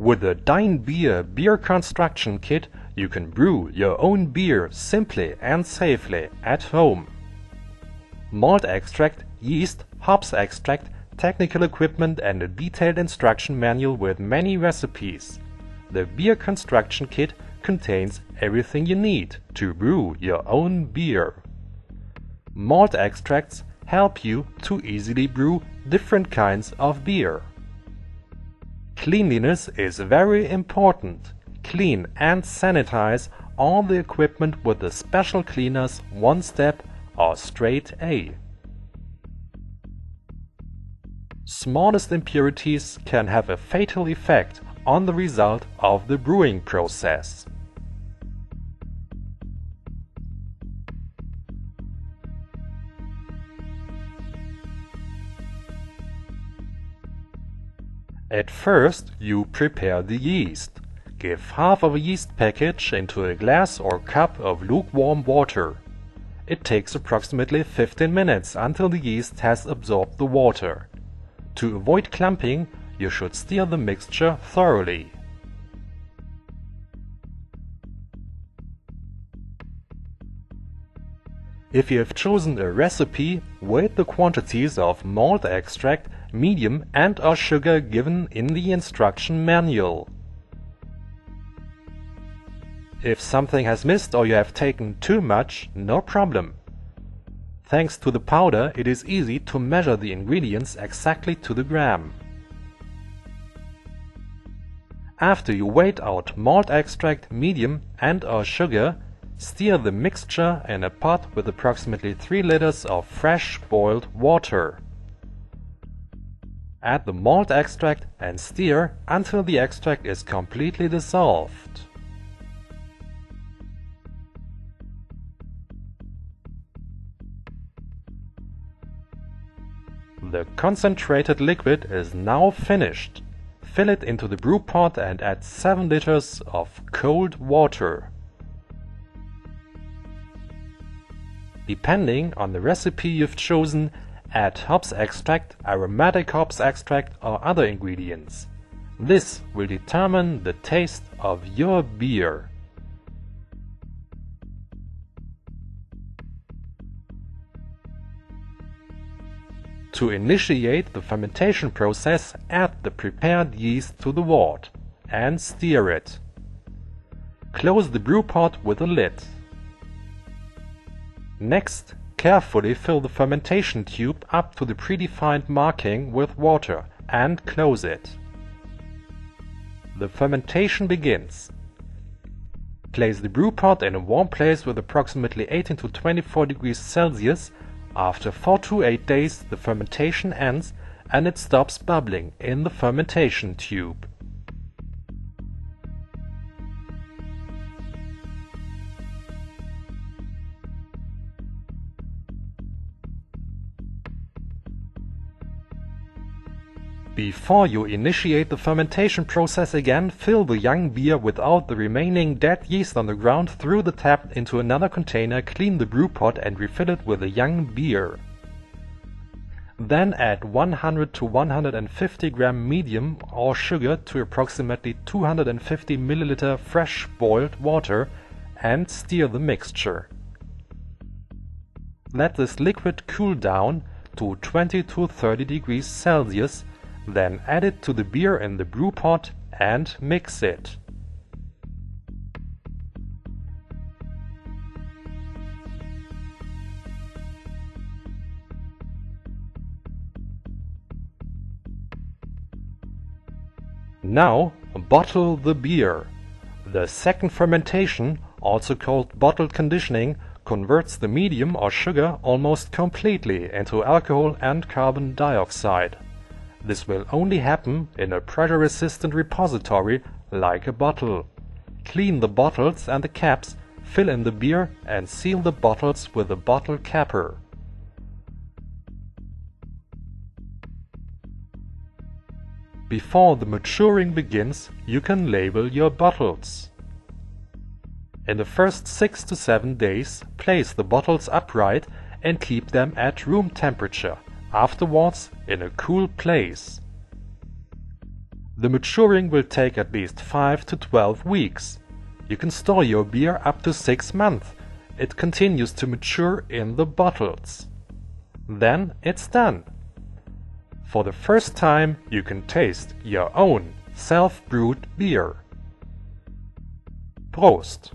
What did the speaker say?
With the Dein Bier beer construction kit, you can brew your own beer simply and safely at home. Malt extract, yeast, hops extract, technical equipment and a detailed instruction manual with many recipes. The beer construction kit contains everything you need to brew your own beer. Malt extracts help you to easily brew different kinds of beer. Cleanliness is very important. Clean and sanitize all the equipment with the special cleaners 1-step or straight A. Smallest impurities can have a fatal effect on the result of the brewing process. At first, you prepare the yeast. Give half of a yeast package into a glass or cup of lukewarm water. It takes approximately 15 minutes until the yeast has absorbed the water. To avoid clumping, you should stir the mixture thoroughly. If you have chosen a recipe, weigh the quantities of malt extract, medium and/or sugar given in the instruction manual. If something has missed or you have taken too much, no problem. Thanks to the powder, it is easy to measure the ingredients exactly to the gram. After you weighed out malt extract, medium and/or sugar, stir the mixture in a pot with approximately 3 liters of fresh boiled water. Add the malt extract and stir until the extract is completely dissolved. The concentrated liquid is now finished. Fill it into the brew pot and add 7 liters of cold water. Depending on the recipe you've chosen, add hops extract, aromatic hops extract or other ingredients. This will determine the taste of your beer. To initiate the fermentation process, add the prepared yeast to the wort and stir it. Close the brew pot with a lid. Next, carefully fill the fermentation tube up to the predefined marking with water and close it. The fermentation begins. Place the brew pot in a warm place with approximately 18 to 24 degrees Celsius. After 4 to 8 days, the fermentation ends and it stops bubbling in the fermentation tube. Before you initiate the fermentation process again, fill the young beer without the remaining dead yeast on the ground through the tap into another container, clean the brew pot and refill it with the young beer. Then add 100 to 150 gram medium or sugar to approximately 250 milliliter fresh boiled water and stir the mixture. Let this liquid cool down to 20 to 30 degrees Celsius. Then add it to the beer in the brew pot and mix it. Now bottle the beer. The second fermentation, also called bottle conditioning, converts the medium or sugar almost completely into alcohol and carbon dioxide. This will only happen in a pressure-resistant repository like a bottle. Clean the bottles and the caps, fill in the beer and seal the bottles with a bottle capper. Before the maturing begins, you can label your bottles. In the first 6 to 7 days, place the bottles upright and keep them at room temperature. Afterwards, in a cool place. The maturing will take at least 5 to 12 weeks. You can store your beer up to 6 months. It continues to mature in the bottles. Then it's done. For the first time, you can taste your own self-brewed beer. Prost!